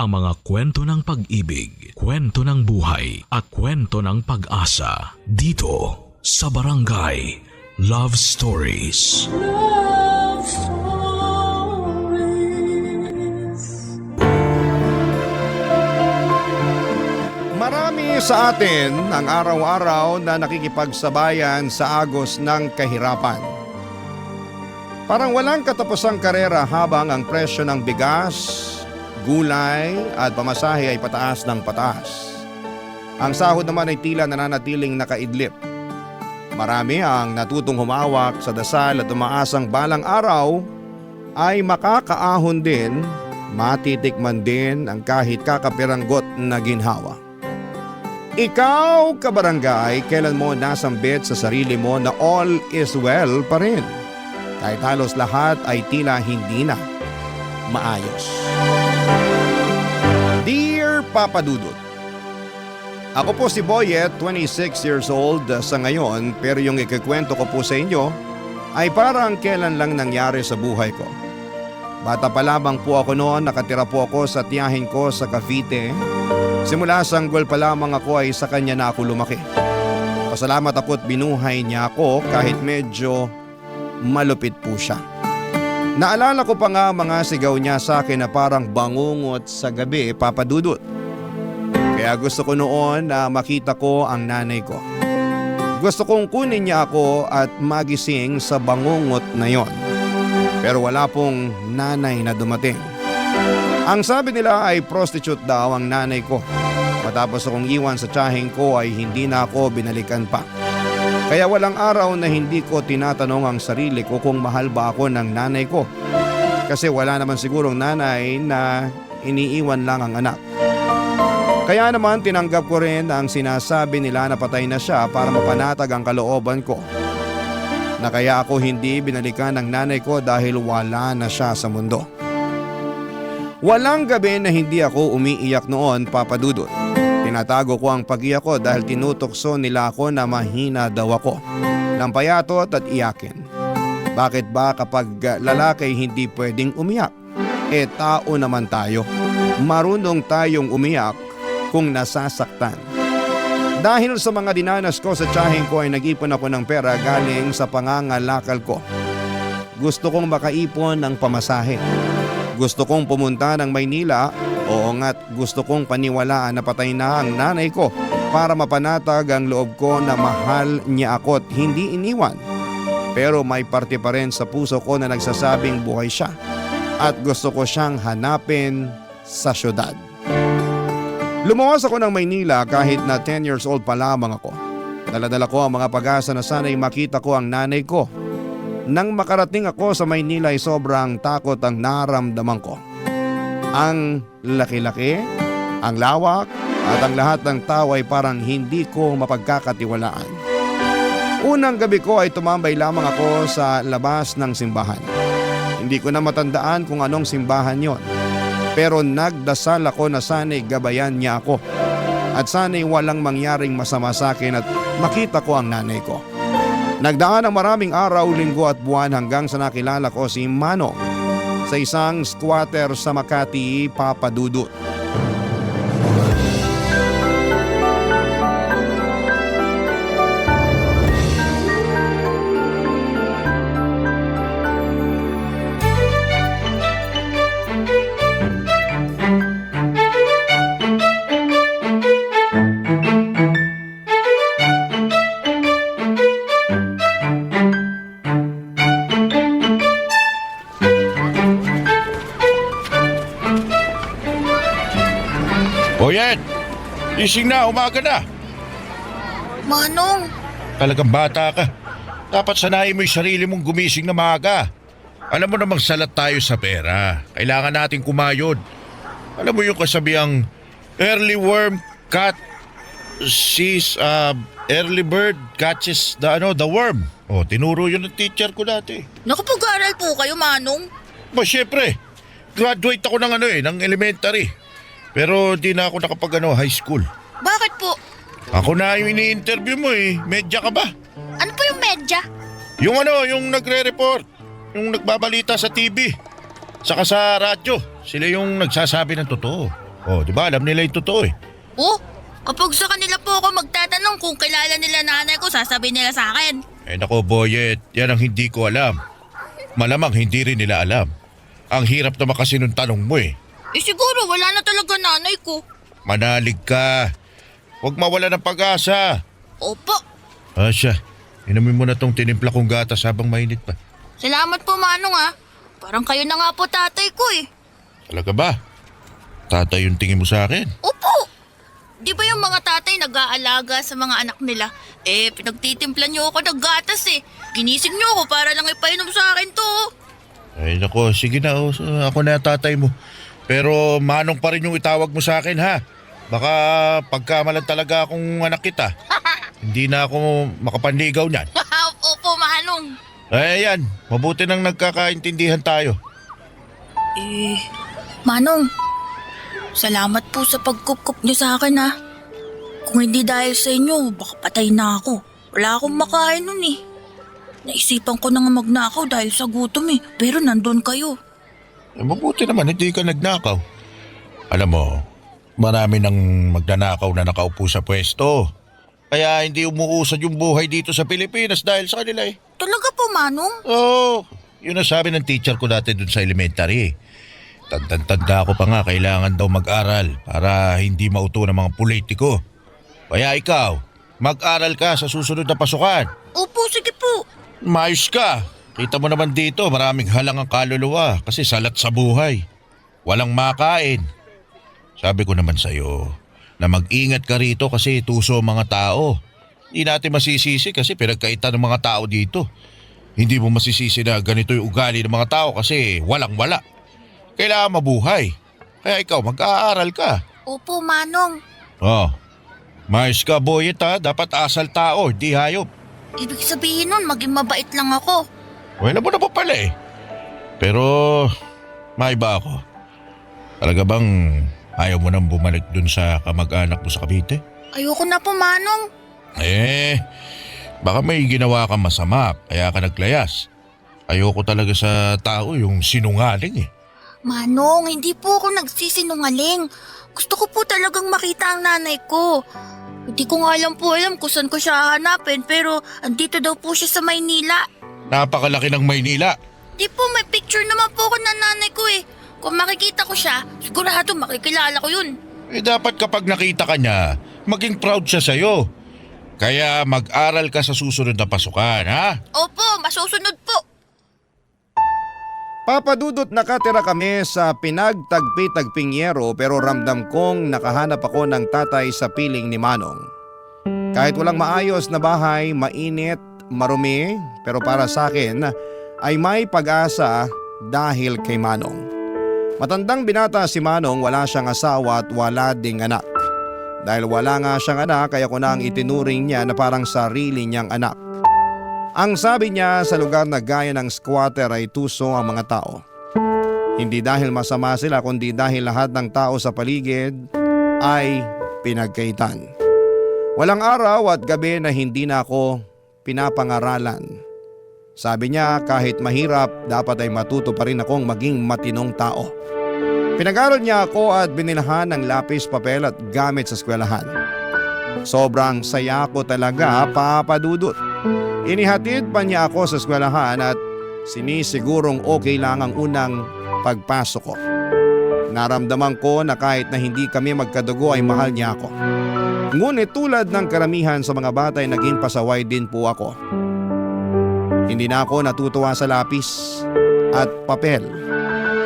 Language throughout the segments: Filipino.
ang mga kwento ng pag-ibig, kwento ng buhay at kwento ng pag-asa dito sa Barangay Love Stories. Love Stories. Marami sa atin ang araw-araw na nakikipagsabayan sa agos ng kahirapan. Parang walang katapusang karera habang ang presyo ng bigas, gulay at pamasahe ay pataas ng pataas. Ang sahod naman ay tila nananatiling nakaidlip. Marami ang natutong humawak sa dasal at umaasang balang araw ay makakaahon din, matitikman din ang kahit kakapiranggot na ginhawa. Ikaw, kabarangay, kailan mo nasambit sa sarili mo na all is well pa rin? Kahit halos lahat ay tila hindi na maayos. Dear Papa Dudut, ako po si Boyet, 26 years old sa ngayon, pero yung ikikwento ko po sa inyo ay parang kailan lang nangyari sa buhay ko. Bata pa lamang po ako noon, nakatira po ako sa tiyahin ko sa Cavite. Simula sanggol pa lamang ako ay sa kanya na ako lumaki. Pasalamat ako at binuhay niya ako kahit medyo malupit po siya. Naalala ko pa nga mga sigaw niya sa akin na parang bangungot sa gabi, Papa Dudut. Kaya gusto ko noon na makita ko ang nanay ko. Gusto kong kunin niya ako at magising sa bangungot na yon. Pero wala pong nanay na dumating. Ang sabi nila ay prostitute daw ang nanay ko. Matapos akong iwan sa tiyahing ko ay hindi na ako binalikan pa. Kaya walang araw na hindi ko tinatanong ang sarili ko kung mahal ba ako ng nanay ko. Kasi wala naman sigurong nanay na iniiwan lang ang anak. Kaya naman tinanggap ko rin ang sinasabi nila na patay na siya para mapanatag ang kalooban ko. Na kaya ako hindi binalikan ng nanay ko dahil wala na siya sa mundo. Walang gabi na hindi ako umiiyak noon, Papa Dudut. Tinatago ko ang pag-iyak ko dahil tinutokso nila ako na mahina daw ako. Nang payatot at iyakin. Bakit ba kapag lalaki hindi pwedeng umiyak? Tao naman tayo. Marunong tayong umiyak kung nasasaktan. Dahil sa mga dinanas ko sa tiyahing ko ay nag-ipon ako ng pera galing sa pangangalakal ko. Gusto kong makaipon ng pamasahe. Gusto kong pumunta ng Maynila. Oo nga't gusto kong paniwalaan na patay na ang nanay ko para mapanatag ang loob ko na mahal niya ako at hindi iniwan. Pero may parte pa rin sa puso ko na nagsasabing buhay siya at gusto ko siyang hanapin sa syudad. Lumuwas ako ng Maynila kahit na 10 years old pa lamang ako. Daladala ko ang mga pag-asa na sana'y makita ko ang nanay ko. Nang makarating ako sa Maynila ay sobrang takot ang naramdaman ko. Ang laki-laki, ang lawak at ang lahat ng tao ay parang hindi ko mapagkakatiwalaan. Unang gabi ko ay tumambay lamang ako sa labas ng simbahan. Hindi ko na matandaan kung anong simbahan yon. Pero nagdasal ako na sana'y gabayan niya ako at sana'y walang mangyaring masama sa akin at makita ko ang nanay ko. Nagdaan ang maraming araw, linggo at buwan hanggang sa nakilala ko si Manong sa isang squatter sa Makati, Papa Dudut. Boyet, gising na, umaga na. Manong, Talagang bata ka. Dapat sanayin mo yung sarili mong gumising na maaga. Alam mo namang salat tayo sa pera. Kailangan nating kumayod. Alam mo yung kasabihang early worm early bird catches the worm. Oh, tinuro yun ng teacher ko dati. nakapag-aral po kayo, Manong? Ba, syempre. Graduate ako ng elementary. Pero di na ako high school. Bakit po? Ako na yung ini-interview mo eh. Medya ka ba? Ano po yung medya? Yung nagre-report. Yung nagbabalita sa TV. Saka sa radyo. Sila yung nagsasabi ng totoo. Oh, di ba alam nila yung totoo eh. Oh, kapag sa kanila po ako magtatanong kung kilala nila nanay ko, sasabihin nila sa akin. Eh nako Boyet, yan ang hindi ko alam. Malamang hindi rin nila alam. Ang hirap naman kasi nung tanong mo eh. Eh siguro wala na talaga nanay ko. Manalig ka. Huwag mawala ng pag-asa. Opo. Asya, inumin mo na tong tinimpla kong gatas habang mainit pa. Salamat po Manong ah. Parang kayo na nga po tatay ko eh. Talaga ba? Tatay yung tingin mo sa akin? Opo. Di ba yung mga tatay nag-aalaga sa mga anak nila? Eh, pinagtitimplan niyo ako ng gatas eh. Ginising niyo ako para lang ipainom sa akin to. Ay nako, sige na. Ako na yung tatay mo. Pero Manong pa rin yung itawag mo sa akin ha. Baka pagkamalan talaga akong anak kita. Hindi na ako makapanligaw niyan. Opo, Manong. Eh yan, mabuti nang nagkakaintindihan tayo. Eh, Manong, salamat po sa pagkukup niyo sa akin ha. Kung hindi dahil sa inyo, baka patay na ako. Wala akong makain nun eh. Naisipan ko na nga magnakaw dahil sa gutom eh. Pero nandun kayo. Eh, mabuti naman, hindi ka nagnakaw. Alam mo, marami nang magnanakaw na nakaupo sa pwesto. Kaya hindi umuusad yung buhay dito sa Pilipinas dahil sa kanila eh. Talaga po, Manong? Oo, yun ang sabi ng teacher ko dati dun sa elementary. Tanda ko pa nga kailangan daw mag-aral para hindi mauto ng mga politiko. Kaya ikaw, mag-aral ka sa susunod na pasukan. Opo, sige po. Mayos ka. Kita mo naman dito, maraming halang ang kaluluwa kasi salat sa buhay. Walang makain. Sabi ko naman sa'yo na mag-ingat ka rito kasi tuso ang mga tao. Hindi natin masisisi kasi pinagkaitan ng mga tao dito. Hindi mo masisisi na ganito yung ugali ng mga tao kasi walang-wala. Kailangan mabuhay. Kaya ikaw, mag-aaral ka. Opo, Manong. Oh, mayos ka Boyet ha. Dapat asal tao, di hayop. Ibig sabihin nun, maging mabait lang ako. Wala mo na pa pala eh. Pero, maiba ako. Talaga bang ayaw mo nang bumalik dun sa kamag-anak mo sa Cavite? Ayoko na po, Manong. Eh, baka may ginawa kang masama kaya ka naglayas. Ayoko talaga sa tao yung sinungaling eh. Manong, hindi po ako nagsisinungaling. Gusto ko po talagang makita ang nanay ko. Hindi ko nga alam kung saan ko siya hahanapin pero andito daw po siya sa Maynila. Napakalaki ng Maynila. Di po, may picture naman po ako ng nanay ko eh. Kung makikita ko siya, sigurado makikilala ko yun. Eh dapat kapag nakita ka niya, maging proud siya sa'yo. Kaya mag-aral ka sa susunod na pasukan, ha? Opo, masusunod po. Papadudot nakatira kami sa pinagtagpi-tagping yero pero ramdam kong nakahanap ako ng tatay sa piling ni Manong. Kahit walang maayos na bahay, mainit, marumi, pero para sa akin ay may pag-asa dahil kay Manong. Matandang binata si Manong, wala siyang asawa at wala ding anak. Dahil wala nga siyang anak kaya ko na ang itinuring niya na parang sarili niyang anak. Ang sabi niya sa lugar na gaya ng squatter ay tuso ang mga tao. Hindi dahil masama sila kundi dahil lahat ng tao sa paligid ay pinagkaitan. Walang araw at gabi na hindi na ako pinapangaralan. Sabi niya kahit mahirap dapat ay matuto pa rin akong maging matinong tao. Pinag-aral niya ako at binilhan ng lapis, papel at gamit sa eskwelahan. Sobrang saya ko talaga, papadudot. Inihatid pa niya ako sa eskwelahan at sinisigurong okay lang ang unang pagpasok ko. Naramdaman ko na kahit na hindi kami magkadugo ay mahal niya ako. Ngunit tulad ng karamihan sa mga bata ay naging pasaway din po ako. Hindi na ako natutuwa sa lapis at papel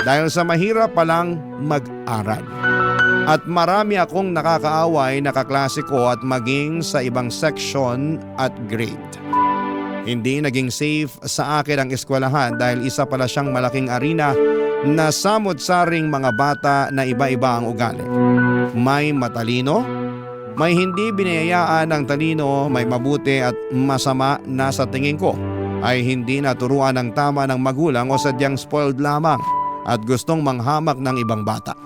dahil sa mahirap palang mag-aral. At marami akong nakakaaway na kaklase ko at maging sa ibang section at grade. Hindi naging safe sa akin ang eskwelahan dahil isa pala siyang malaking arena na samot-saring mga bata na iba-iba ang ugali. May matalino, may hindi binayayaan ng talino, may mabuti at masama na sa tingin ko ay hindi naturuan ng tama ng magulang o sadyang spoiled lamang at gustong manghamak ng ibang bata.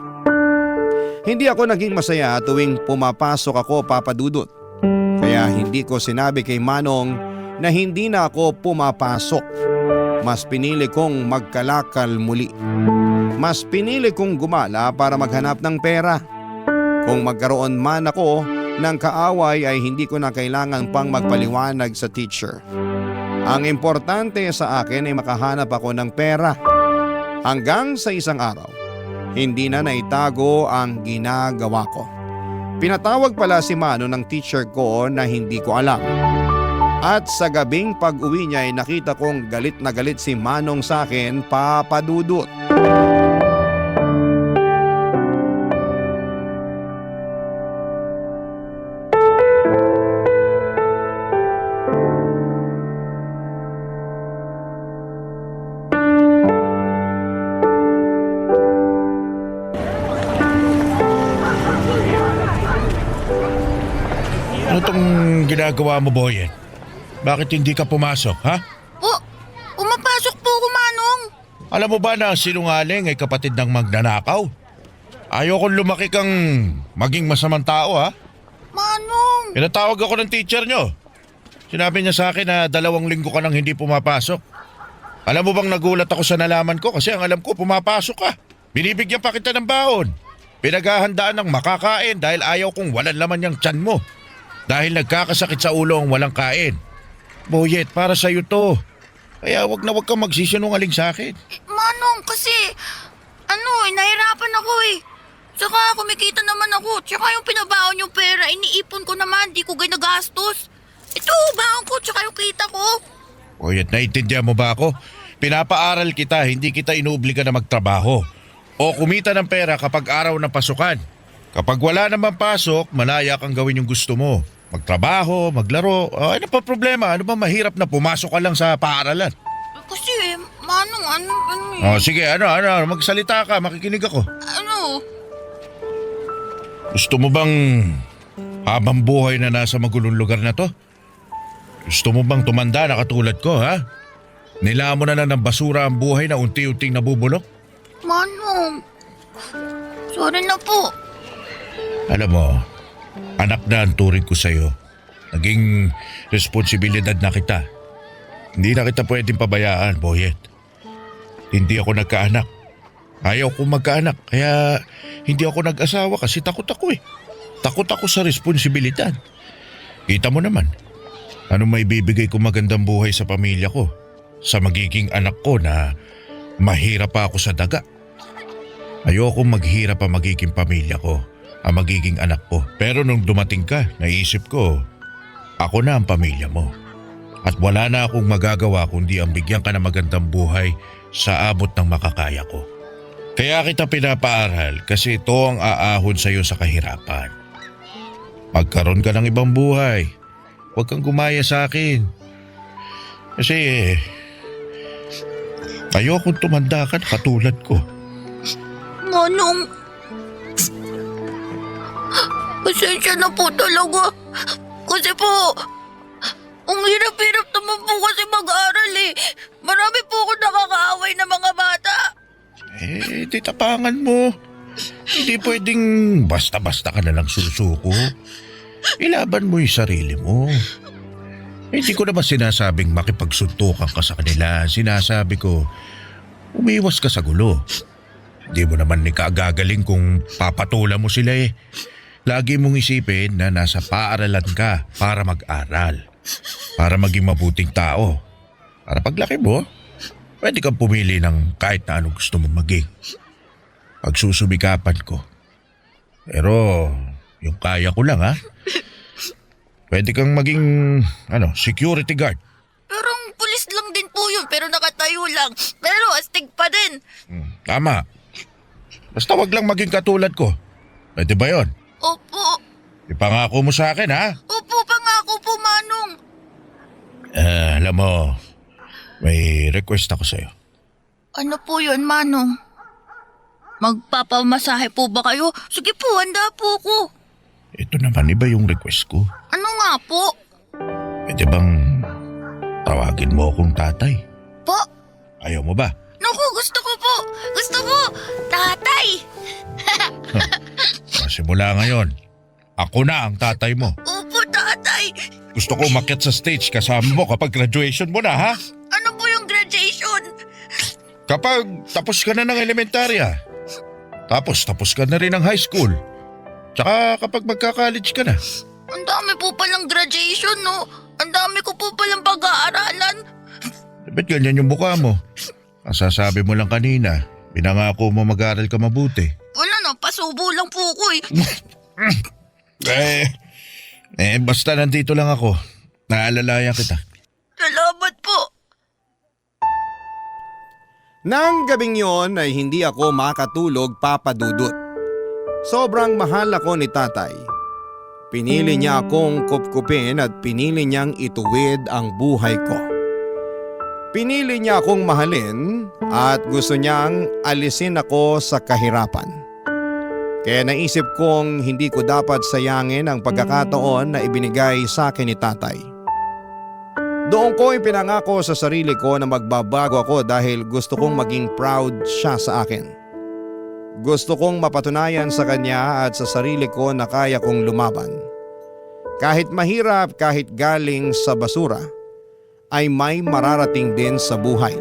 Hindi ako naging masaya tuwing pumapasok ako, papadudot. Kaya hindi ko sinabi kay Manong na hindi na ako pumapasok. Mas pinili kong magkalakal muli. Mas pinili kong gumala para maghanap ng pera. Kung magkaroon man ako ng kaaway ay hindi ko na kailangan pang magpaliwanag sa teacher. Ang importante sa akin ay makahanap ako ng pera. Hanggang sa isang araw, hindi na naitago ang ginagawa ko. Pinatawag pala si Mano ng teacher ko na hindi ko alam. At sa gabing pag-uwi niya ay nakita kong galit na galit si Manong sa akin, Papa Dudut. Ano tong ginagawa mo, Boyet? Bakit hindi ka pumasok, ha? Pumapasok po ako, Manong. Alam mo ba na ang sinungaling ay kapatid ng magnanakaw? Ayokong lumaki kang maging masamang tao, ha? Manong! Pinatawag ako ng teacher nyo. Sinabi niya sa akin na 2 linggo ka nang hindi pumapasok. Alam mo bang nagulat ako sa nalaman ko kasi ang alam ko pumapasok ka. Binibigyan pa kita ng baon. Pinaghahandaan ng makakain dahil ayaw kong walang laman yung tiyan mo. Dahil nagkakasakit sa ulo ang walang kain. Boyet, para sa'yo to. Kaya wag kang magsisinungaling sa akin. Manong, kasi, nahirapan ako eh. Saka kumikita naman ako. Tsaka yung pinabaon yung pera, iniipon ko naman, di ko ginagastos. Ito, baon ko, tsaka yung kita ko. Boyet, naiintindihan mo ba ako? Pinapaaral kita, hindi kita inuobliga na magtrabaho. O kumita ng pera kapag araw ng pasukan. Kapag wala naman pasok, malaya kang gawin yung gusto mo. Magtrabaho, maglaro, ano pa problema? Ano ba mahirap na pumasok ka lang sa paaralan? Kasi, Manong, eh. Sige, magsalita ka, makikinig ako. Gusto mo bang habang buhay na nasa magulong lugar na to? Gusto mo bang tumanda na katulad ko, ha? Nilamon na lang ng basura ang buhay na unti-unting nabubulok? Manong, sorry na po. Alam mo, anak na ang turing ko sa'yo. Naging responsibilidad na kita. Hindi na kita pwedeng pabayaan, Boyet. Hindi ako nagkaanak. Ayaw kong magkaanak, kaya hindi ako nag-asawa kasi takot ako eh. Takot ako sa responsibilidad. Kita mo naman, ano may bibigay ko magandang buhay sa pamilya ko? Sa magiging anak ko na mahirap pa ako sa daga. Ayokong maghirap ang magiging pamilya ko, ang magiging anak ko. Pero nung dumating ka, naisip ko, ako na ang pamilya mo. At wala na akong magagawa kundi ang bigyan ka ng magandang buhay sa abot ng makakaya ko. Kaya kita pinapaaral kasi ito ang aahon sa iyo sa kahirapan. Magkaroon ka ng ibang buhay. Huwag kang gumaya sa akin. Kasi ayokong tumanda ka katulad ko. Manong, pasensya na po talaga. Kasi po, ang hirap-hirap naman po kasi mag-aral eh. Marami po ako nakakaaway na mga bata. Titapangan mo. Hindi pwedeng basta-basta ka na lang susuko. Ilaban mo yung sarili mo. Hindi ko naman sinasabing makipagsuntukan ka sa kanila. Sinasabi ko, umiwas ka sa gulo. Hindi mo naman ikagagaling kung papatulan mo sila eh. Lagi mong isipin na nasa paaralan ka para mag-aral. Para maging mabuting tao. Para paglaki mo, pwede kang pumili ng kahit na anong gusto mong maging. Pagsusumikapan ko. Pero yung kaya ko lang ha. Pwede kang maging security guard. Pero pulis lang din po yun, pero nakatayo lang. Pero astig pa din. Tama. Basta wag lang maging katulad ko. Pwede ba yun? Opo. Ipangako mo sa akin ha? Opo, pangako po, Manong. Alam mo, may request ako sa'yo. Ano po yun, Manong? Magpapamasahe po ba kayo? Sige po, handa po ako. Ito naman, iba yung request ko. Ano nga po? Pwede bang tawagin mo akong tatay? Po? Ayaw mo ba? Naku, gusto ko po. Gusto ko. Tatay. Simula ngayon, ako na ang tatay mo. Opo, tatay. Gusto ko umakyat sa stage kasama mo kapag graduation mo na, ha? Ano po yung graduation? Kapag tapos ka na ng elementarya. Tapos ka na rin ng high school. Tsaka kapag magka-college ka na. Ang dami po palang graduation, no? Ang dami ko po palang pag-aaralan. Ba't ganyan yung mukha mo? Kasasabi mo lang kanina, pinangako mo mag-aral ka mabuti. Wala na, pasubo lang po ako Basta nandito lang ako. Naalalayan kita. Salamat po. Nang gabing yon ay hindi ako makatulog, Papa Dudut. Sobrang mahal ako ni tatay. Pinili niya akong kupkupin at pinili niyang ituwid ang buhay ko. Pinili niya akong mahalin at gusto niyang alisin ako sa kahirapan. Kaya naisip kong hindi ko dapat sayangin ang pagkakataon na ibinigay sa akin ni tatay. Doon ko ipinangako sa sarili ko na magbabago ako dahil gusto kong maging proud siya sa akin. Gusto kong mapatunayan sa kanya at sa sarili ko na kaya kong lumaban. Kahit mahirap, kahit galing sa basura, ay may mararating din sa buhay.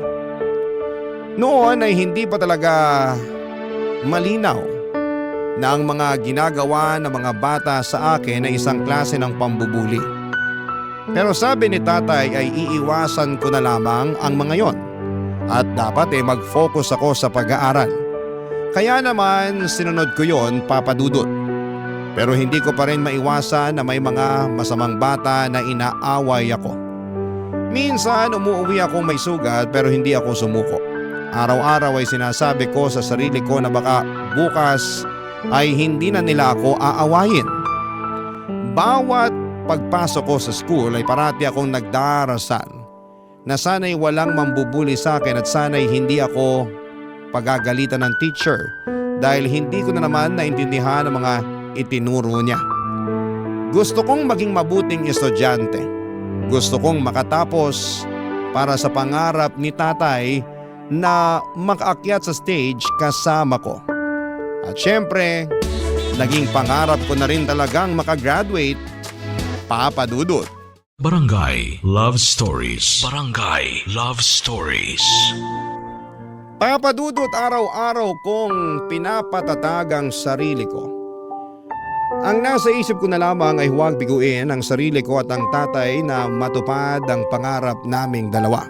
Noon ay hindi pa talaga malinaw na ang mga ginagawa ng mga bata sa akin ay isang klase ng pambubuli. Pero sabi ni tatay ay iiwasan ko na lamang ang mga yon at dapat mag-focus ako sa pag-aaral. Kaya naman sinunod ko yon, Papa Dudut. Pero hindi ko pa rin maiwasan na may mga masamang bata na inaaway ako. Minsan umuwi akong may sugat pero hindi ako sumuko. Araw-araw ay sinasabi ko sa sarili ko na baka bukas ay hindi na nila ako aawayin. Bawat pagpasok ko sa school ay parati akong nagdarasal na sana'y walang mambubuli sa akin at sana'y hindi ako pagagalitan ng teacher dahil hindi ko na naman naintindihan ang mga itinuro niya. Gusto kong maging mabuting estudyante. Gusto kong makatapos para sa pangarap ni tatay na makaakyat sa stage kasama ko. At syempre, naging pangarap ko na rin talagang makagraduate, Papa Dudut. Barangay Love Stories. Barangay Love Stories. Papa Dudut, araw-araw kong pinapatatag ang sarili ko. Ang nasa isip ko na lamang ay huwag biguin ang sarili ko at ang tatay na matupad ang pangarap naming dalawa.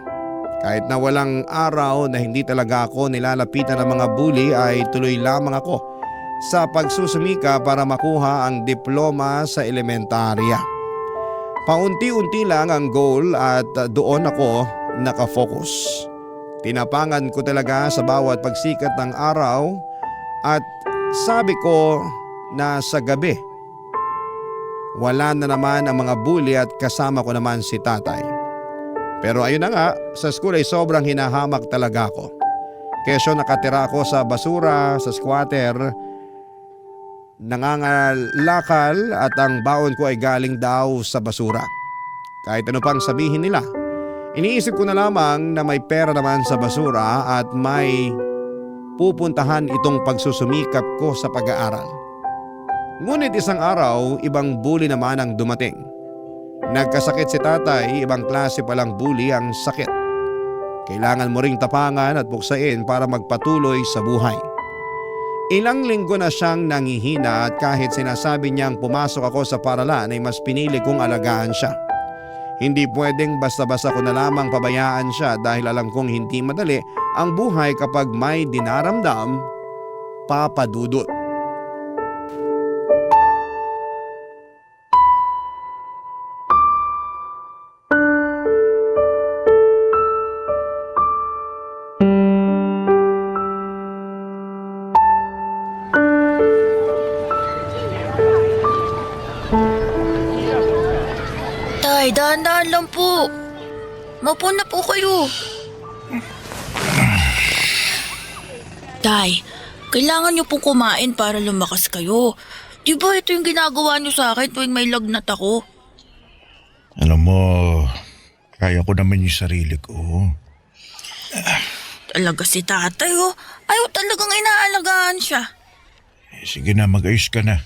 Kahit na walang araw na hindi talaga ako nilalapitan ng mga bully ay tuloy lamang ako sa pagsusumika para makuha ang diploma sa elementarya. Paunti-unti lang ang goal at doon ako nakafocus. Tinapangan ko talaga sa bawat pagsikat ng araw at sabi ko na sa gabi wala na naman ang mga bully at kasama ko naman si tatay. Pero ayun na nga, sa school ay sobrang hinahamak talaga ako. Kesyo nakatira ako sa basura, sa squatter, nangangalakal at ang baon ko ay galing daw sa basura. Kahit ano pang sabihin nila, iniisip ko na lamang na may pera naman sa basura at may pupuntahan itong pagsusumikap ko sa pag-aaral. Ngunit isang araw, ibang bully naman ang dumating. Nagkasakit si tatay, ibang klase palang bully ang sakit. Kailangan mo ring tapangan at buksain para magpatuloy sa buhay. Ilang linggo na siyang nangihina at kahit sinasabi niyang pumasok ako sa paralan ay mas pinili kong alagaan siya. Hindi pwedeng basta-basta ko na lamang pabayaan siya dahil alam kong hindi madali ang buhay kapag may dinaramdam, Papa Dudut. Tay, dahan-dahan lang po. Maupo na po kayo. Tay, kailangan niyo pong kumain para lumakas kayo. Di ba ito yung ginagawa niyo sa akin tuwing may lagnat ako? Alam mo, kaya ko naman yung sarili ko. Talaga si tatay oh. Ayaw talagang inaalagaan siya. Sige na, mag-ayos ka na.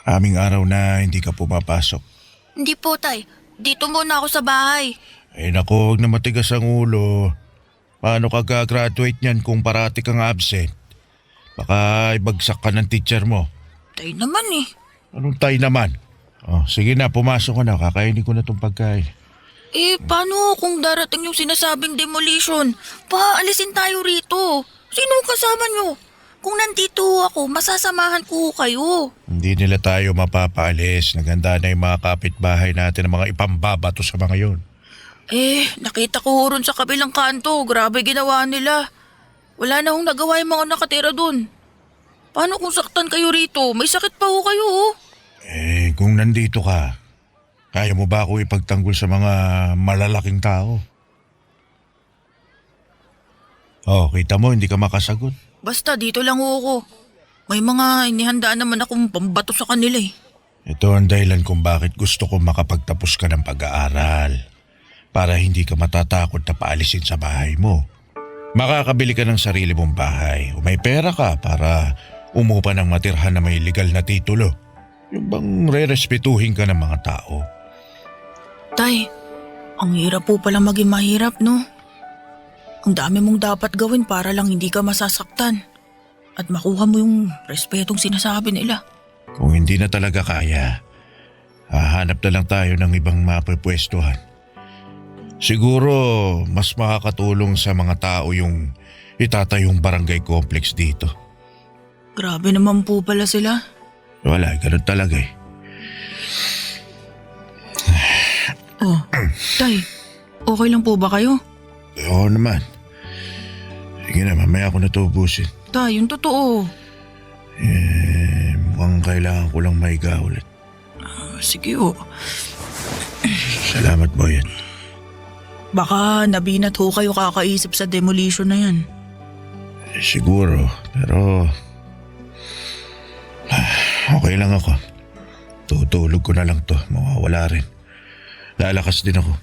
Maraming araw na hindi ka pumapasok. Hindi po tay. Dito muna ako sa bahay. Ay nako, huwag na matigas ang ulo. Paano ka gagraduate niyan kung parati kang absent? Baka ibagsak ka ng teacher mo. Tay naman eh. Anong tay naman? Oh, sige na, pumasok ka na. Kakainin ko na tong pagkain. Paano kung darating yung sinasabing demolition? Paalisin tayo rito. Sino kasama nyo? Kung nandito ako, masasamahan ko kayo. Hindi nila tayo mapapaalis. Naganda na yung mga kapitbahay natin ng mga ipambabato sa mga yon. Nakita ko ron sa kabilang kanto. Grabe ginawa nila. Wala na hong nagawa yung mga nakatira dun. Paano kung saktan kayo rito? May sakit pa ho kayo, oh. Kung nandito ka, kaya mo ba ako ipagtanggol sa mga malalaking tao? Oh, kita mo, hindi ka makasagot. Basta dito lang ho ako. May mga inihandaan naman akong pambato sa kanila eh. Ito ang dahilan kung bakit gusto ko makapagtapos ka ng pag-aaral. Para hindi ka matatakot na paalisin sa bahay mo. Makakabili ka ng sarili mong bahay o may pera ka para umupa ng matirhan na may legal na titulo. Yung bang re-respetuhin ka ng mga tao. Tay, ang hirap po pala maging mahirap, no? Ang dami mong dapat gawin para lang hindi ka masasaktan at makuha mo yung respetong sinasabi nila. Kung hindi na talaga kaya, hahanap na lang tayo ng ibang mapapwestuhan. Siguro mas makakatulong sa mga tao yung itatayong barangay complex dito. Grabe naman po pala sila. Wala, ganun talaga eh. Oh, Tay, okay lang po ba kayo? Oo naman. Sige na, mamaya ako na ito ubusin. Tay, yung totoo. Mukhang kailangan ko lang maiga ulit. Sige oh. Salamat, Boyet. Baka nabinat ho kayo kakaisip sa demolition na yan. Siguro, pero okay lang ako. Tutulog ko na lang to, mawawala rin. Lalakas din ako.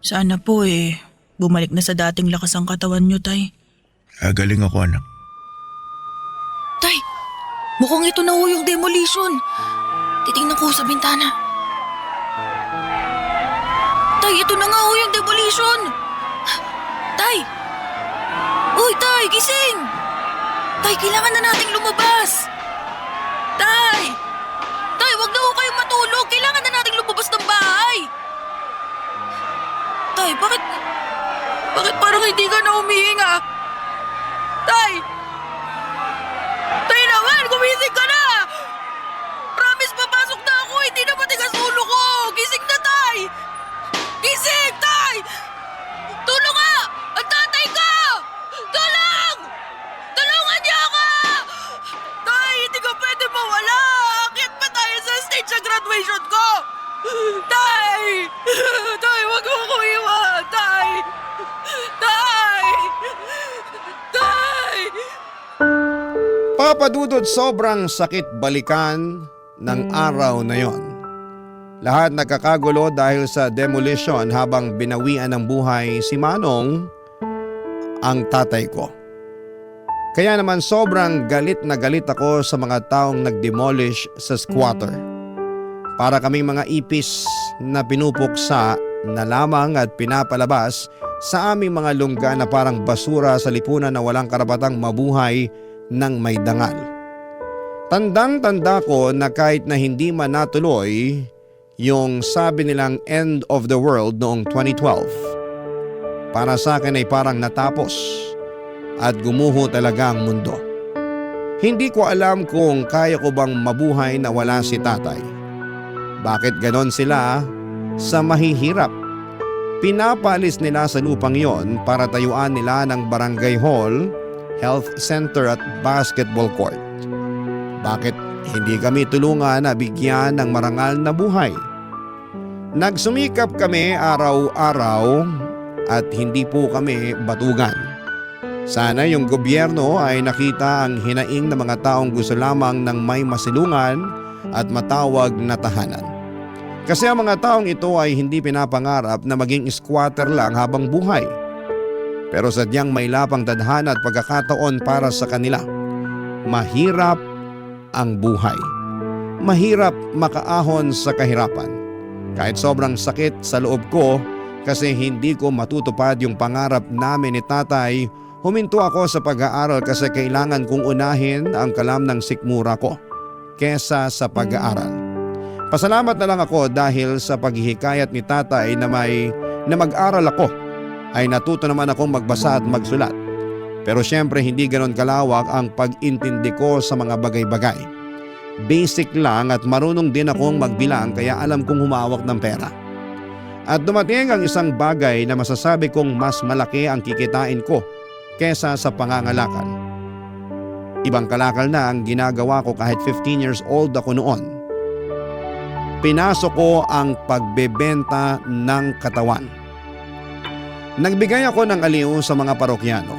Sana po bumalik na sa dating lakas ang katawan nyo, Tay. Galing ako, anak. Tay, mukhang ito na ho yung demolition. Titingnan ko sa bintana. Tay, ito na nga ho yung demolition. Tay! Uy, Tay, gising! Tay, kailangan na nating lumabas. Tay! Tay, wag na ho kayong matulog. Kailangan na nating lumabas ng bahay. Tay, bakit parang hindi ka na humihinga? Tay! Tay naman, gumising ka na! Promise, papasok na ako. Hindi na matigas ulo ko. Gising na, Tay! Gising, Tay! Tulong nga! Ang tatay ko! Tulong! Tulungan niyo ako! Tay, hindi ka pwede mawala. Akyat pa tayo sa stage sa graduation ko! Tay! Tay, wag mo ko iwan! Tay! Tay! Tay! Papa Dudut, sobrang sakit balikan ng araw na yon. Lahat nagkakagulo dahil sa demolition habang binawian ng buhay si Manong, ang tatay ko. Kaya naman sobrang galit na galit ako sa mga taong nag-demolish sa squatter. Para kaming mga ipis na pinupuksa na lamang at pinapalabas sa aming mga lungga na parang basura sa lipunan na walang karapatang mabuhay ng may dangal. Tandang-tanda ko na kahit na hindi man natuloy yung sabi nilang end of the world noong 2012, para sa akin ay parang natapos at gumuho talaga ang mundo. Hindi ko alam kung kaya ko bang mabuhay na wala si tatay. Bakit ganon sila sa mahihirap? Pinapalis nila sa lupang yon para tayuan nila ng barangay hall, health center at basketball court. Bakit hindi kami tulungan na bigyan ng marangal na buhay? Nagsumikap kami araw-araw at hindi po kami batugan. Sana yung gobyerno ay nakita ang hinaing ng mga taong gusto lamang ng may masilungan at matawag na tahanan. Kasi ang mga taong ito ay hindi pinapangarap na maging squatter lang habang buhay. Pero sadyang may lapang tadhana at pagkakataon para sa kanila. Mahirap ang buhay. Mahirap makaahon sa kahirapan. Kahit sobrang sakit sa loob ko kasi hindi ko matutupad yung pangarap namin ni tatay, huminto ako sa pag-aaral kasi kailangan kong unahin ang kalam ng sikmura ko. kesa sa pag-aaral. Pasalamat na lang ako dahil sa paghihikayat ni tatay na mag-aral ako ay natuto naman akong magbasa at magsulat. Pero syempre hindi ganon kalawak ang pag-intindi ko sa mga bagay-bagay. Basic lang at marunong din akong magbilang kaya alam kong humawak ng pera. At dumating ang isang bagay na masasabi kong mas malaki ang kikitain ko kesa sa pangangalakal. Ibang kalakal na ang ginagawa ko kahit 15 years old ako noon. Pinasok ko ang pagbebenta ng katawan. Nagbigay ako ng aliw sa mga parokyano.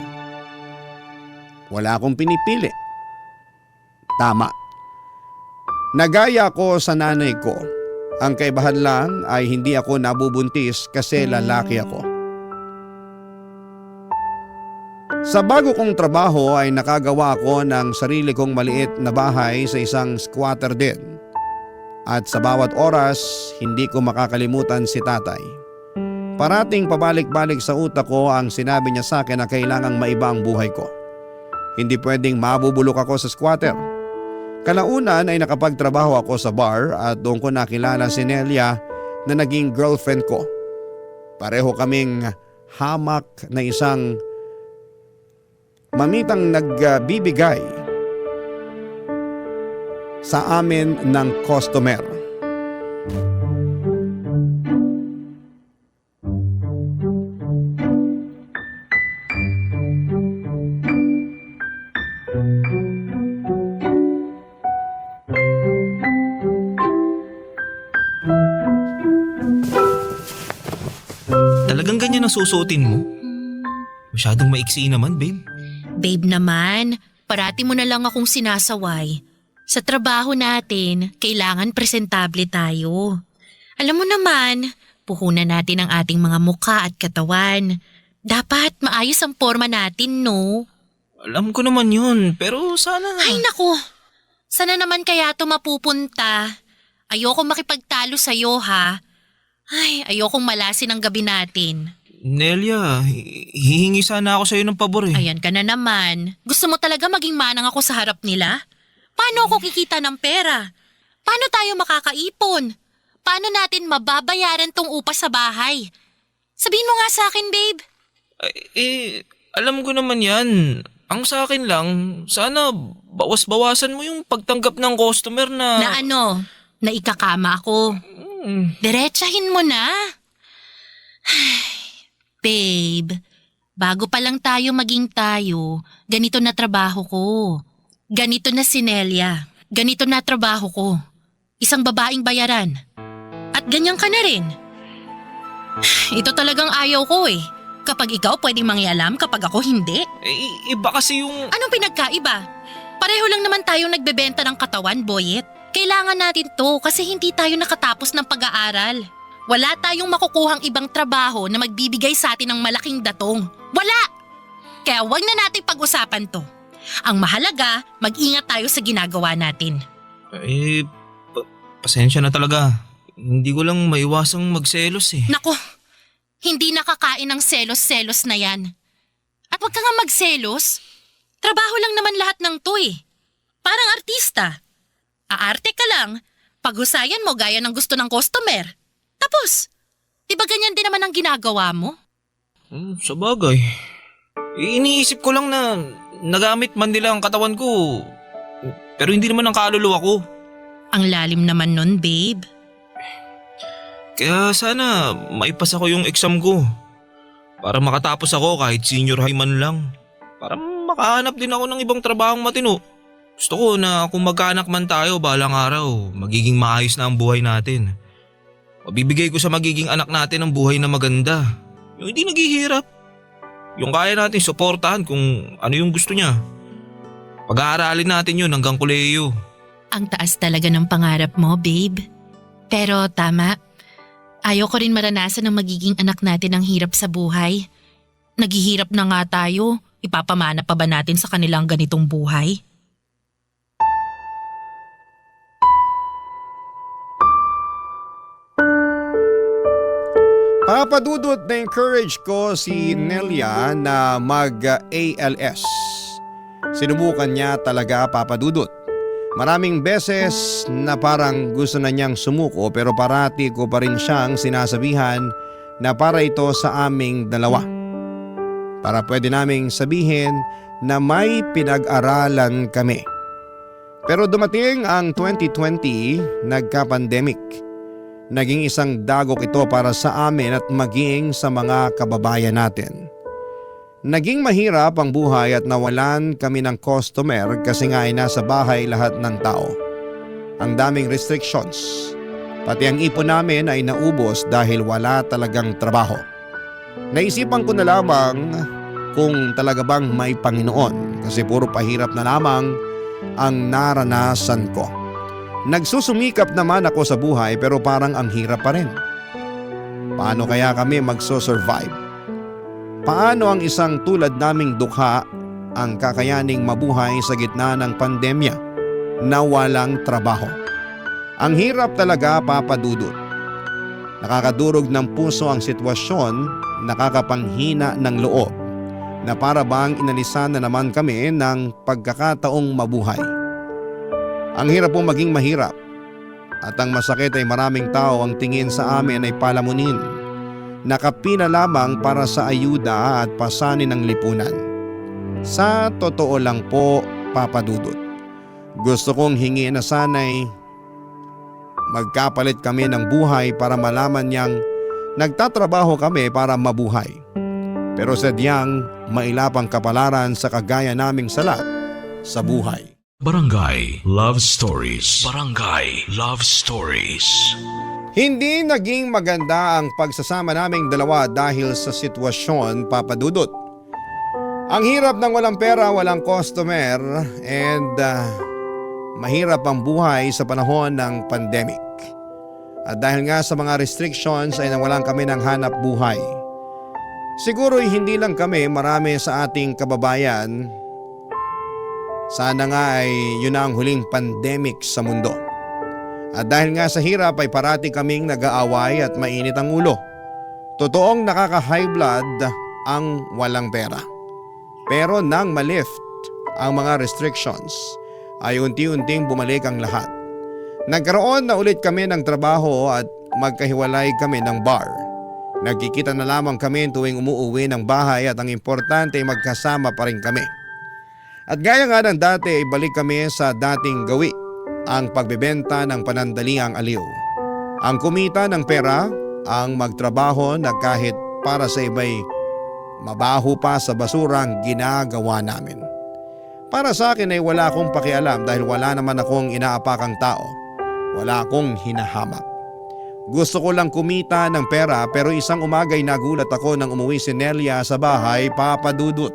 Wala akong pinipili. Tama. Nagaya ko sa nanay ko. Ang kaibahan lang ay hindi ako nabubuntis kasi lalaki ako. Sa bago kong trabaho ay nakagawa ko ng sarili kong maliit na bahay sa isang squatter din. At sa bawat oras, hindi ko makakalimutan si tatay. Parating pabalik-balik sa utak ko ang sinabi niya sa akin na kailangang maiba ang buhay ko. Hindi pwedeng mabubulok ako sa squatter. Kalaunan ay nakapagtrabaho ako sa bar at doon ko nakilala si Nelia na naging girlfriend ko. Pareho kaming hamak na isang mamitang nagbibigay sa amin ng customer. Talagang ganyan ang susuotin mo? Masyadong maiksi naman, babe. Babe naman, parati mo na lang akong sinasaway. Sa trabaho natin, kailangan presentable tayo. Alam mo naman, puhunan natin ang ating mga mukha at katawan. Dapat maayos ang forma natin, no? Alam ko naman yun, pero sana… Ay naku, sana naman kaya ito mapupunta. Ayokong makipagtalo sa'yo, ha? Ay, ayokong malasin ang gabi natin. Nelia, hihingi sana ako sa'yo ng pabor eh. Ayan ka na naman. Gusto mo talaga maging manang ako sa harap nila? Paano ako kikita ng pera? Paano tayo makakaipon? Paano natin mababayaran tong upa sa bahay? Sabihin mo nga sa akin, babe. Alam ko naman yan. Ang sa akin lang, sana bawas-bawasan mo yung pagtanggap ng customer na… Na ano? Na ikakama ako. Diretsahin mo na. Babe, bago pa lang tayo maging tayo, ganito na trabaho ko. Ganito na si Nelia. Ganito na trabaho ko. Isang babaeng bayaran. At ganyan ka na rin. Ito talagang ayaw ko eh. Kapag ikaw pwedeng mangyalam, kapag ako hindi. Iba kasi yung… Anong pinagkaiba? Pareho lang naman tayong nagbebenta ng katawan, Boyet. Kailangan natin to kasi hindi tayo nakatapos ng pag-aaral. Wala tayong makukuhang ibang trabaho na magbibigay sa atin ng malaking datong. Wala! Kaya wag na natin pag-usapan to. Ang mahalaga, mag-ingat tayo sa ginagawa natin. Pasensya na talaga. Hindi ko lang maiwasang magselos eh. Nako, hindi nakakain ng selos-selos na yan. At wag ka nga magselos. Trabaho lang naman lahat ng to eh. Parang artista. Aarte ka lang, paghusayan mo gaya ng gusto ng customer. Tapos, di ba ganyan din naman ang ginagawa mo? Sa bagay. Iniisip ko lang na nagamit man nila ang katawan ko. Pero hindi naman ang kaluluwa ko. Ang lalim naman nun, babe. Kaya sana maipasa ko yung exam ko. Para makatapos ako kahit senior high man lang. Para makahanap din ako ng ibang trabahong matino. Gusto ko na kung magkaanak man tayo balang araw, magiging maayos na ang buhay natin. Mabibigay ko sa magiging anak natin ang buhay na maganda. Yung hindi naghihirap. Yung kaya natin suportahan kung ano yung gusto niya. Pag-aaralin natin yun hanggang kolehiyo. Ang taas talaga ng pangarap mo, babe. Pero tama, ayaw ko rin maranasan ng magiging anak natin ang hirap sa buhay. Naghihirap na nga tayo, ipapamana pa ba natin sa kanilang ganitong buhay? Papadudot na encourage ko si Nelia na mag-ALS. Sinubukan niya talaga, papadudot. Maraming beses na parang gusto na niyang sumuko pero parati ko pa rin siyang sinasabihan na para ito sa aming dalawa. Para pwede naming sabihin na may pinag-aralan kami. Pero dumating ang 2020, nagka-pandemic. Naging isang dagok ito para sa amin at maging sa mga kababayan natin. Naging mahirap ang buhay at nawalan kami ng customer kasi nga ay nasa bahay lahat ng tao. Ang daming restrictions. Pati ang ipon namin ay naubos dahil wala talagang trabaho. Naisipan ko na lamang kung talaga bang may Panginoon kasi puro pahirap na lamang ang naranasan ko. Nagsusumikap naman ako sa buhay pero parang ang hirap pa rin. Paano kaya kami magso-survive? Paano ang isang tulad naming dukha ang kakayaning mabuhay sa gitna ng pandemya na walang trabaho? Ang hirap talaga, Papa Dudut. Nakakadurog ng puso ang sitwasyon, nakakapanghina ng loob na para bang inalisan na naman kami ng pagkakataong mabuhay. Ang hirap pong maging mahirap at ang masakit ay maraming tao ang tingin sa amin ay palamunin. Nakapina lamang para sa ayuda at pasanin ng lipunan. Sa totoo lang po, Papa Dudut, gusto kong hingi na sana'y magkapalit kami ng buhay para malaman niyang nagtatrabaho kami para mabuhay. Pero sadyang mailapang kapalaran sa kagaya naming salat sa buhay. Barangay Love Stories. Barangay Love Stories. Hindi naging maganda ang pagsasama naming dalawa dahil sa sitwasyon, Papa Dudut. Ang hirap ng walang pera, walang customer and mahirap ang buhay sa panahon ng pandemic. At dahil nga sa mga restrictions ay nawalan kami ng hanap buhay. Siguro hindi lang kami, marami sa ating kababayan. Sana nga ay yun na ang huling pandemic sa mundo. At dahil nga sa hirap ay parati kaming nag-aaway at mainit ang ulo. Totoong nakaka-high blood ang walang pera. Pero nang malift ang mga restrictions ay unti-unting bumalik ang lahat. Nagkaroon na ulit kami ng trabaho at magkahiwalay kami ng bar. Nagkikita na lamang kami tuwing umuuwi ng bahay at ang importante ay magkasama pa rin kami. At gaya nga ng dati ay balik kami sa dating gawi. Ang pagbebenta ng panandaliang aliw. Ang kumita ng pera, ang magtrabaho na kahit para sa iba'y mabaho pa sa basurang ginagawa namin. Para sa akin ay wala akong pakialam dahil wala naman akong inaapakang tao. Wala akong hinahamak. Gusto ko lang kumita ng pera pero isang umaga'y nagulat ako nang umuwi si Nelia sa bahay, Papa Dudut.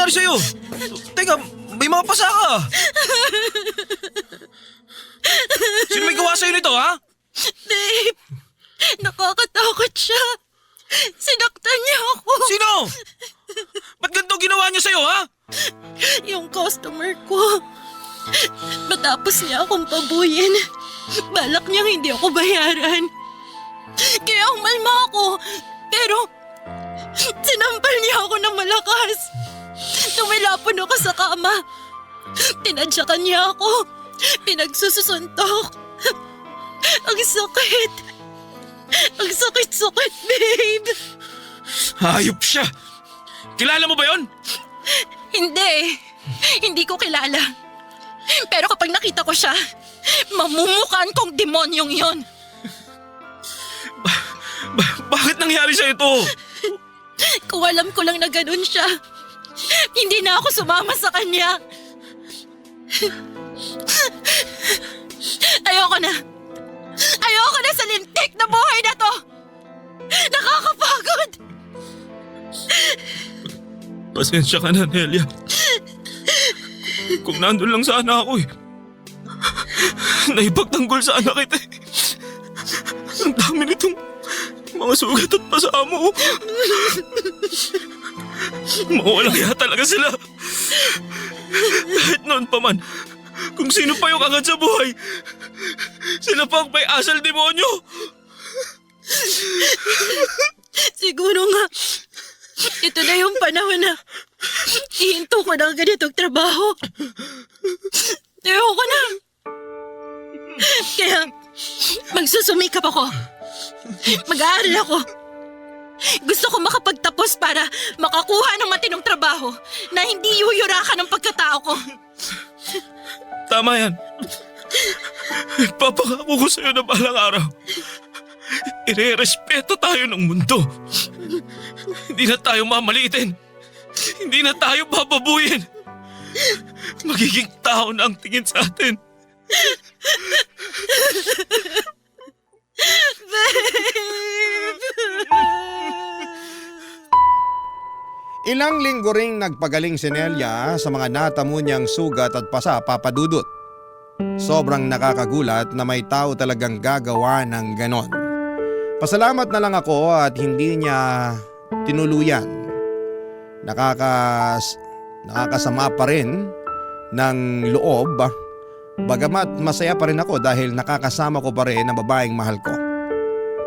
Sa'yo? Teka, may mga pasa ka. Sino may gawa sa'yo nito, ha? Babe, nakakatakot siya. Sinaktan niya ako. Sino? Ba't ganito ginawa niya sa'yo, ha? Yung customer ko. Matapos niya akong pabuyin, balak niyang hindi ako bayaran. Kaya umalma ako, pero sinampal niya ako ng malakas. Tumilapon ako sa kama. Tinadyakan niya ako. Pinagsusuntok. Ang sakit. Ang sakit-sakit, babe. Hayop siya. Kilala mo ba yon? Hindi. Hindi ko kilala. Pero kapag nakita ko siya, mamumukaan kong demonyong yon. Bakit nangyari sa'yo ito? Kung alam ko lang na ganun siya, hindi na ako sumama sa kanya. Ayoko na. Ayoko na sa lintik na buhay na to. Nakakapagod. Pasensya ka na, Nelia. Kung nandun lang sana ako eh. Naipagtanggol sana kita eh. Ang dami nitong Mga sugat at pasa mo. Mawalang hiya talaga sila. Kahit noon pa man, kung sino pa yung angat sa buhay, sila pa ang may asal demonyo. Siguro nga, ito na yung panahon na ihinto ko ng ganitong trabaho. Ayoko na. Kaya, magsusumikap ako. Mag-aaral ako. Gusto ko makapagtapos para makakuha ng matinong trabaho na hindi yuyurakan ng pagkatao ko. Tama yan. Papangako ko sa'yo na balang araw. Ire-respeto tayo ng mundo. Hindi na tayo mamalitin. Hindi na tayo bababuyin. Magiging tao na ang tingin sa atin. Ilang linggo ring nagpagaling si Nelia sa mga natamo niyang sugat at pasa, Papa Dudut. Sobrang nakakagulat na may tao talagang gagawa ng ganon. Pasalamat na lang ako at hindi niya tinuluyan. Nakakasama pa rin ng loob, bagamat masaya pa rin ako dahil nakakasama ko pa rin ang babaeng mahal ko.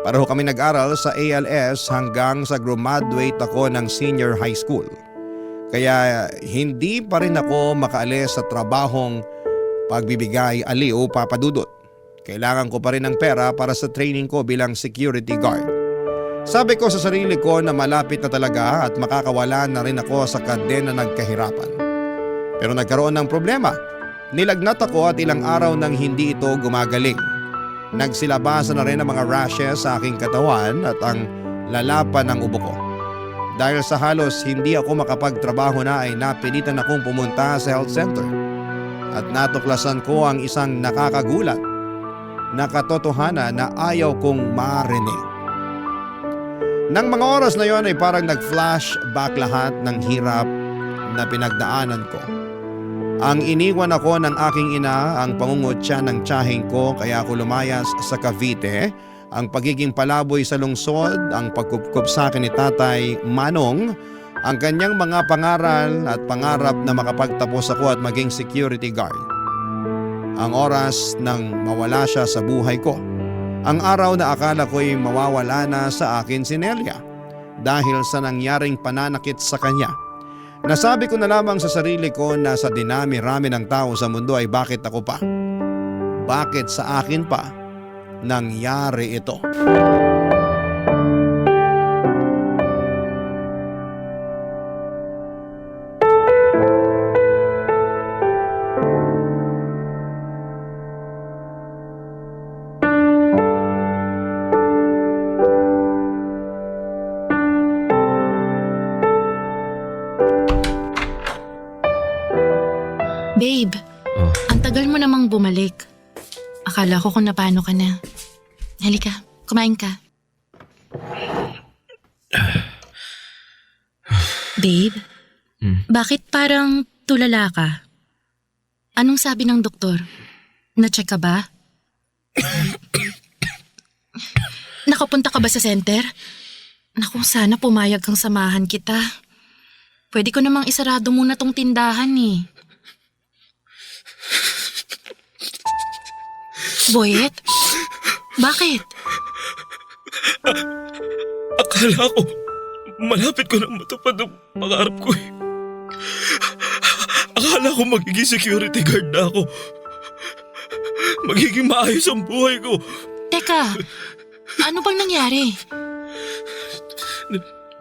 Pareho kami nag-aral sa ALS hanggang sa graduate ako ng senior high school. Kaya hindi pa rin ako makaalis sa trabahong pagbibigay aliw, Papa Dudut. Kailangan ko pa rin ng pera para sa training ko bilang security guard. Sabi ko sa sarili ko na malapit na talaga at makakawala na rin ako sa kadena ng kahirapan. Pero nagkaroon ng problema. Nilagnat ako at ilang araw nang hindi ito gumagaling. Nagsilabasan na rin ang mga rashes sa aking katawan at ang lalapan ng ubo ko. Dahil sa halos hindi ako makapagtrabaho na ay napilitan akong pumunta sa health center. At natuklasan ko ang isang nakakagulat na katotohanan na ayaw kong marinig. Nang mga oras na yon ay parang nag-flashback lahat ng hirap na pinagdaanan ko. Ang iniwan ako ng aking ina, ang pangungutya ng tiyaheng ko kaya ako lumayas sa Cavite, ang pagiging palaboy sa lungsod, ang pagkupkup sa akin ni Tatay Manong, ang kanyang mga pangaral at pangarap na makapagtapos ako at maging security guard. Ang oras nang mawala siya sa buhay ko. Ang araw na akala ko'y mawawala na sa akin si Nelia dahil sa nangyaring pananakit sa kanya. Nasabi ko na lamang sa sarili ko na sa dinami-rami ng tao sa mundo ay bakit ako pa? Bakit sa akin pa nangyari ito? Babe, ang tagal mo namang bumalik. Akala ko kung napano ka na. Halika, kumain ka. Babe, bakit parang tulala ka? Anong sabi ng doktor? Na-check ka ba? Nakapunta ka ba sa center? Naku, sana pumayag kang samahan kita. Pwede ko namang isarado muna tong tindahan eh. Boyet? Bakit? Akala ko, malapit ko nang matupad ang pangarap ko eh. Akala ko magiging security guard na ako. Magiging maayos ang buhay ko. Teka, ano bang nangyari?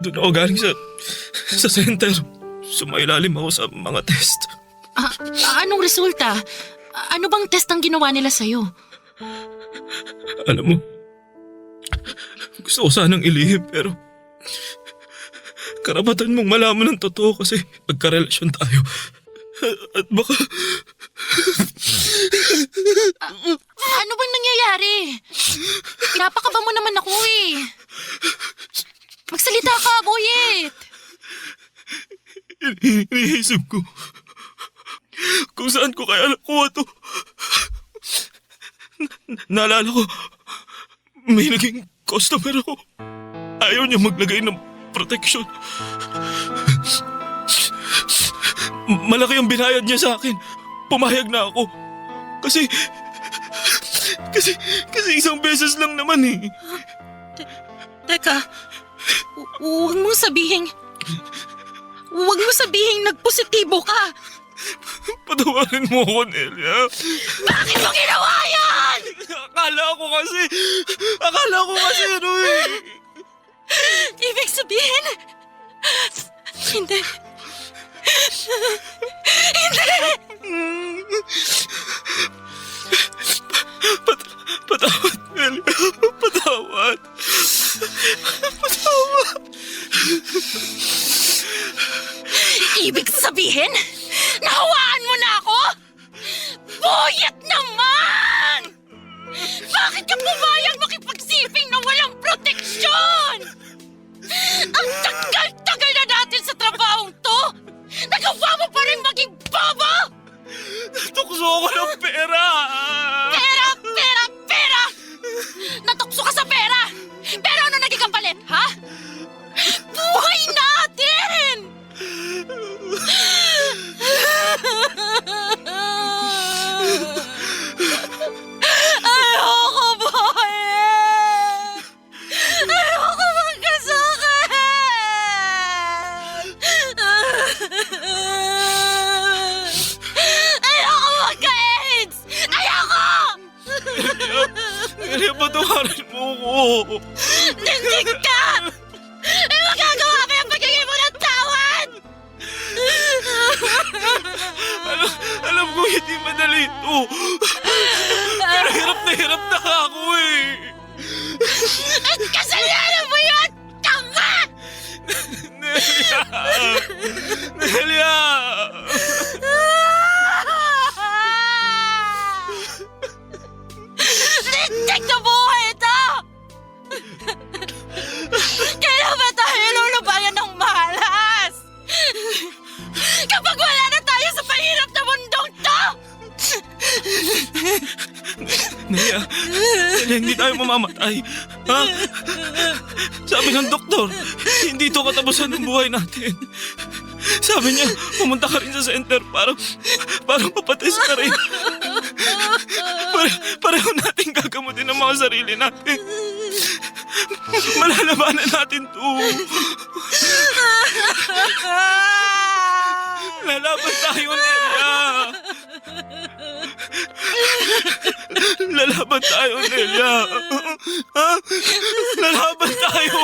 Doon ako galing sa center. Sumailalim ako sa mga test. Anong resulta? Ano bang test ang ginawa nila sa'yo? Alam mo, gusto ko sanang ilihim pero karapatan mong malaman ng totoo kasi magkarelasyon tayo. At baka... Ano bang nangyayari? Pinapakaba mo naman ako eh. Magsalita ka, Boyet! Iniisip ko kung saan ko kaya nakuha to. Naalala ko, may naging customer ako. ayaw niya maglagay ng proteksyon. Malaki ang binayad niya sa akin. Pumayag na ako. Kasi isang beses lang naman eh. Teka, huwag mong sabihing nagpositibo ka. Patawarin mo ako, Nelia. Bakit mo ginawa yan? Akala ko kasi ano eh. Ibig sabihin, hindi. Patawad, Nelia. Patawad. Ibig sabihin, nahawaan mo na ako? Buyat naman! Bakit ka pumayag makipagsiping na walang proteksyon? Ang tagal-tagal na natin sa trabahong to! Nagawa mo pa rin maging bobo! Tukso ako ng pera. Pera! Pera! Pera! Natukso ka sa pera! Pero ano naging kapalit, ha? Buhay natin! Ayoko buhayin! Ayoko magkasakit! Ayoko magka-AIDS! Ayoko! Nelia, patawarin mo ako. Nindig ka! Eh, magagawa ko yung pagiging mo ng tawad! Alam ko hindi madali ito. Pero hirap na ako eh. At kasalanan mo yun! Tanga! Nelia! Lintik na buhay ito! Kailan ba tayo lulubayan ng malas? Kapag wala na tayo sa pahirap na mundong to! Nelia, hindi tayo mamamatay. Ha? Sabi ng doktor, hindi ito katapusan ng buhay natin. Sabi niya, pumunta ka rin sa center para mapatest ka rin. Pareho natin gagamutin ang mga sarili natin. Malalabanan natin to. Lalaban tayo, Nelia. Lalaban tayo, Nelia. Ha? Lalaban tayo.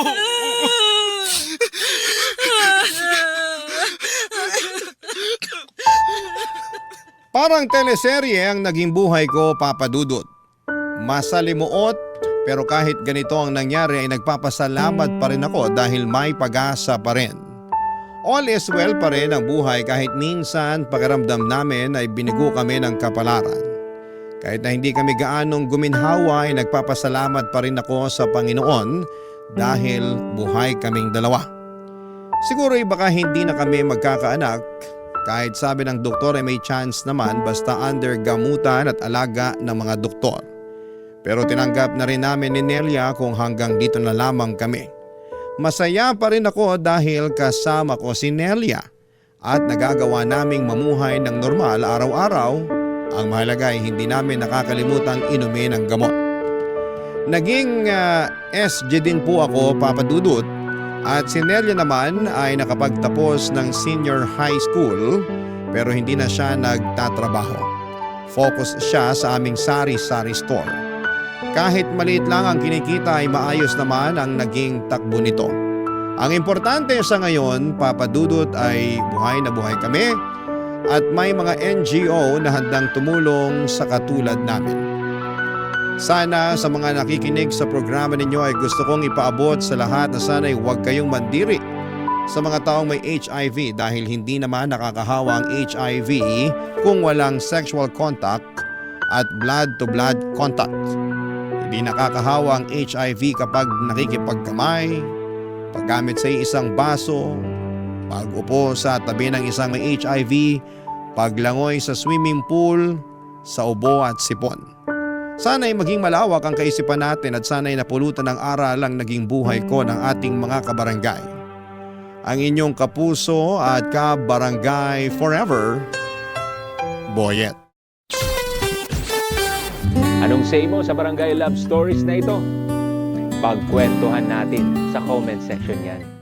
Parang teleserye ang naging buhay ko, Papa Dudut. Masalimuot, pero kahit ganito ang nangyari ay nagpapasalamat pa rin ako dahil may pag-asa pa rin. All is well pa rin ang buhay kahit minsan pakiramdam namin ay binigo kami ng kapalaran. Kahit na hindi kami gaanong guminhawa ay nagpapasalamat pa rin ako sa Panginoon dahil buhay kaming dalawa. Siguro ay baka hindi na kami magkakaanak kahit sabi ng doktor ay may chance naman basta under gamutan at alaga ng mga doktor. Pero tinanggap na rin namin ni Nelia kung hanggang dito na lamang kami. Masaya pa rin ako dahil kasama ko si Nelia at nagagawa naming mamuhay ng normal araw-araw. Ang mahalaga ay hindi namin nakakalimutang inumin ang gamot. Naging SG din po ako, Papa Dudut, at si Nelia naman ay nakapagtapos ng senior high school pero hindi na siya nagtatrabaho. Focus siya sa aming sari-sari store. Kahit maliit lang ang kinikita ay maayos naman ang naging takbo nito. Ang importante sa ngayon, Papa Dudut, ay buhay na buhay kami at may mga NGO na handang tumulong sa katulad namin. Sana sa mga nakikinig sa programa ninyo ay gusto kong ipaabot sa lahat na sana'y huwag kayong mandiri sa mga taong may HIV dahil hindi naman nakakahawa ang HIV kung walang sexual contact at blood-to-blood contact. Hindi nakakahawa ang HIV kapag nakikipagkamay, paggamit sa isang baso, pag-upo sa tabi ng isang may HIV, paglangoy sa swimming pool, sa ubo at sipon. Sana'y maging malawak ang kaisipan natin at sana'y napulutan ng aral ang naging buhay ko ng ating mga kabarangay. Ang inyong kapuso at kabarangay forever, Boyet. Anong say mo sa Barangay Love Stories na ito? Pagkwentuhan natin sa comment section yan.